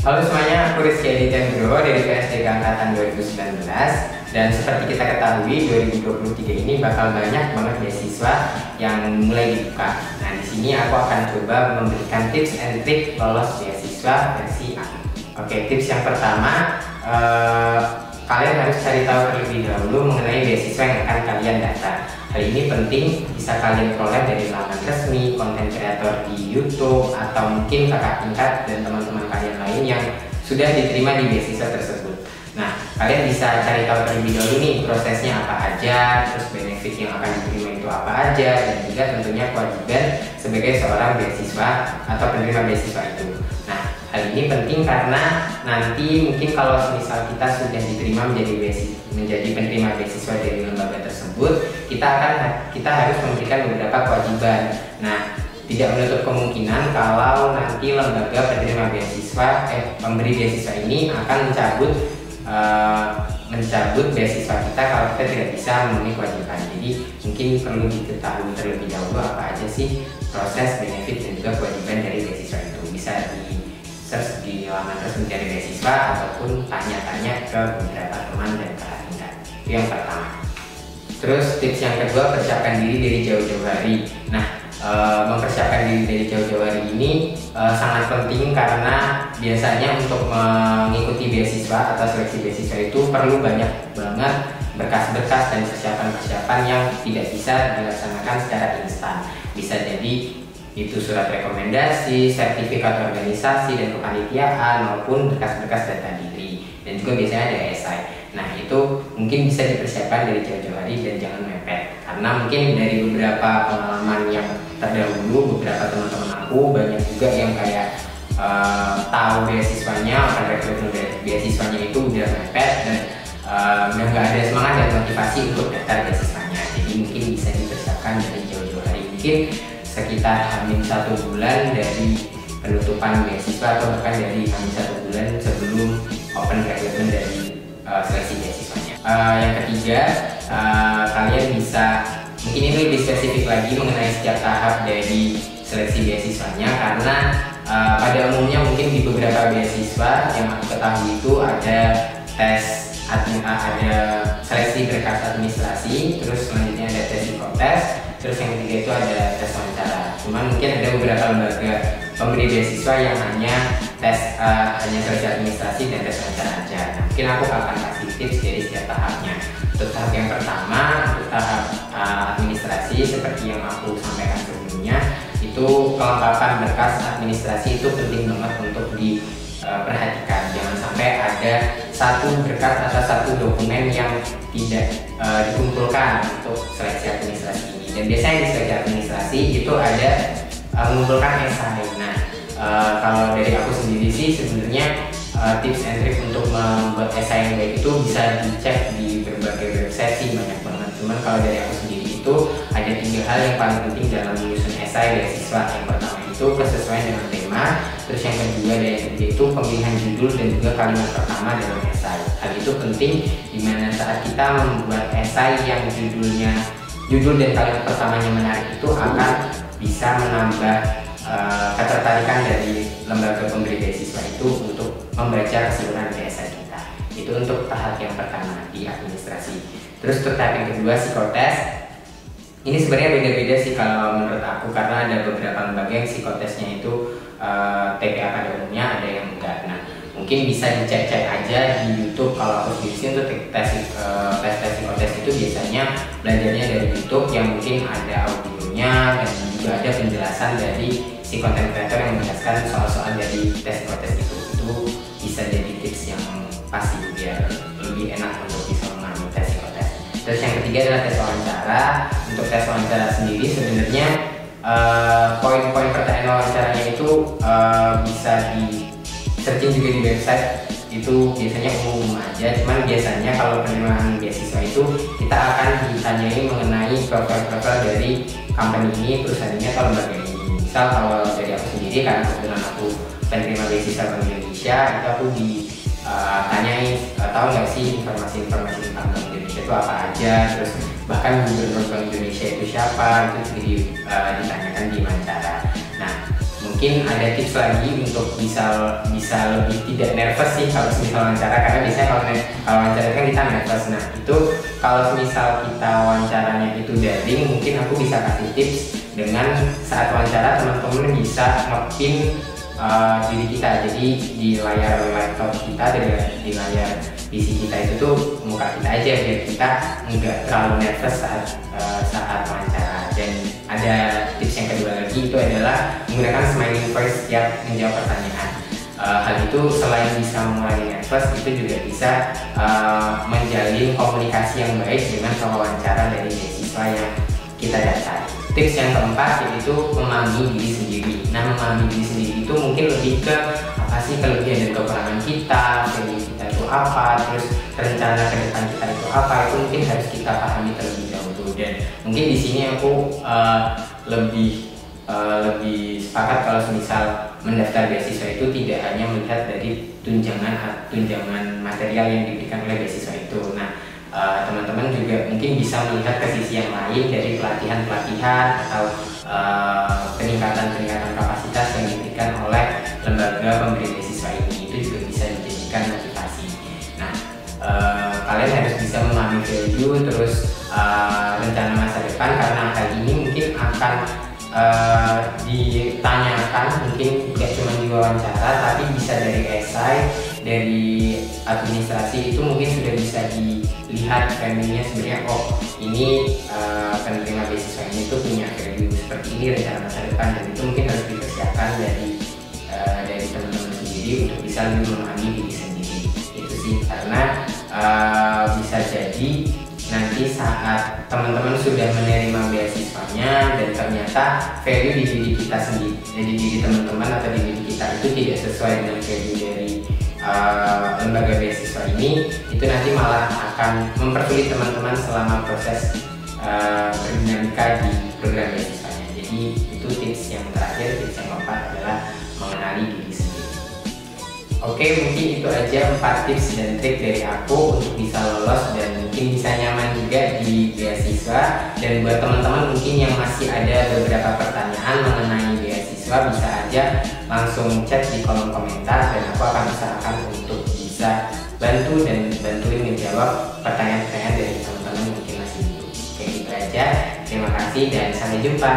Halo semuanya, aku Rizky Aditya Nugroho dari PSDK Angkatan 2019. Dan seperti kita ketahui, 2023 ini bakal banyak banget beasiswa yang mulai dibuka. Nah, di sini aku akan coba memberikan tips and trick lolos beasiswa versi A. Oke, tips yang pertama, kalian harus cari tahu terlebih dahulu mengenai beasiswa yang akan kalian daftar. Hal ini penting, bisa kalian peroleh dari laman resmi, konten kreator di YouTube, atau mungkin kakak tingkat dan teman-teman kalian lain yang sudah diterima di beasiswa tersebut. Nah, kalian bisa cari tahu terlebih dahulu nih prosesnya apa aja, terus benefit yang akan diterima itu apa aja, dan juga tentunya kewajiban sebagai seorang beasiswa atau penerima beasiswa itu. Nah, hal ini penting karena nanti mungkin kalau misal kita sudah diterima menjadi penerima beasiswa dari lembaga tersebut, kita harus memberikan beberapa kewajiban. Nah, tidak menutup kemungkinan kalau nanti lembaga penerima beasiswa, pemberi beasiswa ini akan mencabut beasiswa kita kalau kita tidak bisa memenuhi kewajiban. Jadi mungkin perlu diketahui terlebih dahulu apa aja sih proses, benefit, dan juga kewajiban dari beasiswa itu. Bisa di search di laman resmi dari beasiswa ataupun tanya-tanya ke beberapa teman dan kakak tingkat. Itu yang pertama. Terus tips yang kedua, persiapkan diri dari jauh-jauh hari. Nah, mempersiapkan diri dari jauh-jauh hari ini sangat penting karena biasanya untuk mengikuti beasiswa atau seleksi beasiswa itu perlu banyak banget berkas-berkas dan persiapan-persiapan yang tidak bisa dilaksanakan secara instan. Bisa jadi itu surat rekomendasi, sertifikat organisasi dan kepanitiaan, maupun berkas-berkas data diri, dan juga biasanya ada esai. Nah, itu mungkin bisa dipersiapkan dari jauh-jauh hari dan jangan mepet, karena mungkin dari beberapa pengalaman yang terdahulu, beberapa teman-teman aku banyak juga yang kayak tahu beasiswanya, akan rekrutmen beasiswanya itu udah mepet dan udah nggak ada semangat dan motivasi untuk daftar beasiswanya. Jadi mungkin bisa dipersiapkan dari jauh-jauh hari, mungkin sekitar H-1 bulan dari penutupan beasiswa atau bahkan dari H-1 bulan sebelum open recruitment dari seleksi beasiswanya. Yang ketiga, kalian bisa, mungkin ini lebih spesifik lagi mengenai setiap tahap dari seleksi beasiswanya, karena pada umumnya mungkin di beberapa beasiswa yang aku ketahui itu ada tes ada seleksi berkas administrasi, terus selanjutnya ada tes psikotes, terus yang ketiga itu ada tes wawancara. Cuman mungkin ada beberapa lembaga pemberi beasiswa yang hanya seleksi administrasi dan tes wawancara aja. Nah, mungkin aku akan kasih tips dari setiap tahapnya. Untuk tahap yang pertama, untuk tahap administrasi, seperti yang aku sampaikan sebelumnya, itu kelengkapan berkas administrasi itu penting banget untuk diperhatikan. Jangan sampai ada satu berkas atau satu dokumen yang tidak dikumpulkan untuk seleksi administrasi ini. Dan biasanya di seleksi administrasi itu ada mengumpulkan esai. Nah, kalau dari aku sendiri sih sebenarnya tips and trick untuk membuat esai yang baik itu bisa dicek di berbagai website sih, banyak banget. Cuman kalau dari aku sendiri itu ada 3 hal yang paling penting dalam menyusun esai beasiswa. Yang pertama itu kesesuaian dengan tema, terus yang kedua dan yang ketiga itu pemilihan judul dan juga kalimat pertama dalam esai. Hal itu penting dimana saat kita membuat esai yang judul dan kalimat pertamanya menarik itu akan bisa menambah ketertarikan dari lembaga pemberi beasiswa itu untuk membaca keseluruhan dari esai kita. Itu untuk tahap yang pertama di administrasi. Terus untuk tahap yang kedua, psikotes. Ini sebenarnya beda-beda sih kalau menurut aku, karena ada beberapa lembaga yang psikotesnya itu TPA pada umumnya, ada yang enggak. Nah, mungkin bisa dicek-cek aja di YouTube. Kalau aku sendiri untuk tes psikotes itu biasanya belajarnya dari YouTube yang mungkin ada audionya dan juga ada penjelasan dari si konten kreator yang menjelaskan soal-soal dari tes psikotes itu. Itu bisa jadi tips yang pasti biar lebih enak untuk bisa mengambil tes psikotes. Terus yang ketiga adalah tes wawancara. Untuk tes wawancara sendiri sebenarnya poin-poin pertanyaan wawancaranya itu bisa di searching juga di website. Itu biasanya umum aja, cuman biasanya kalau penerimaan beasiswa itu kita akan ditanyai mengenai profil-profil dari company ini, perusahaannya atau lembaga ini. Misal kalau dari aku sendiri, karena kebetulan aku penerima beasiswa Bank Indonesia, itu aku ditanyai tahu nggak sih informasi-informasi tentang Bank Indonesia itu apa aja, terus bahkan Gubernur Bank Indonesia itu siapa, itu juga ditanyakan di wawancara. Nah, mungkin mungkin ada tips lagi untuk bisa lebih tidak nervous sih kalau misal wawancara, karena biasanya kalau wawancara kan kita nervous. Nah itu kalau misal kita wawancaranya itu daring, mungkin aku bisa kasih tips dengan saat wawancara teman-teman bisa ngepin diri kita. Jadi di layar laptop kita, di layar PC kita itu tuh muka kita aja, biar kita nggak terlalu nervous saat wawancara. Dan ada tips yang kedua lagi, itu adalah menggunakan smiling voice setiap menjawab pertanyaan. Hal itu selain bisa mengurangi nervous, itu juga bisa menjalin komunikasi yang baik dengan pewawancara dari beasiswa yang kita dapat. Tips yang keempat yaitu memahami diri sendiri. Nah, memahami diri sendiri itu mungkin lebih ke apa sih kelebihan dan kekurangan kita, value kita itu apa, terus rencana ke depan kita itu apa, itu mungkin harus kita pahami terlebih dahulu. Dan mungkin di sini aku lebih sepakat kalau misal mendaftar beasiswa itu tidak hanya melihat dari tunjangan material yang diberikan oleh beasiswa itu. Nah, teman-teman juga mungkin bisa melihat ke sisi yang lain dari pelatihan atau peningkatan kapasitas yang diberikan oleh lembaga pemberi beasiswa ini. Itu juga bisa dijadikan motivasi. Nah, kalian harus bisa memahami value, terus rencana masa depan, karena hal ini mungkin akan ditanyakan, mungkin tidak cuma di wawancara tapi bisa dari esai, dari administrasi. Itu mungkin sudah bisa dilihat value-nya sebenarnya, oh ini penerima beasiswa ini tuh punya value seperti ini, rencana masa depan, dan itu mungkin harus dipersiapkan dari teman-teman sendiri untuk bisa lebih memahami diri sendiri. Itu sih, karena bisa jadi nanti saat teman-teman sudah menerima beasiswanya dan ternyata value di diri kita sendiri, jadi diri teman-teman atau di diri kita itu tidak sesuai dengan value dari lembaga beasiswa ini, itu nanti malah akan mempersulit teman-teman selama proses berdinamika di program beasiswanya. Jadi itu tips yang terakhir, tips yang keempat adalah mengenali diri sendiri. Oke, mungkin itu aja 4 tips dan trik dari aku untuk bisa lolos dan mungkin bisa nyaman juga di beasiswa. Dan buat teman-teman mungkin yang masih ada beberapa pertanyaan mengenai beasiswa, bisa aja langsung chat di kolom komentar dan aku akan usahakan untuk bisa bantuin menjawab pertanyaan-pertanyaan dari teman-teman yang mungkin masih bingung. Oke, itu aja. Terima kasih dan sampai jumpa.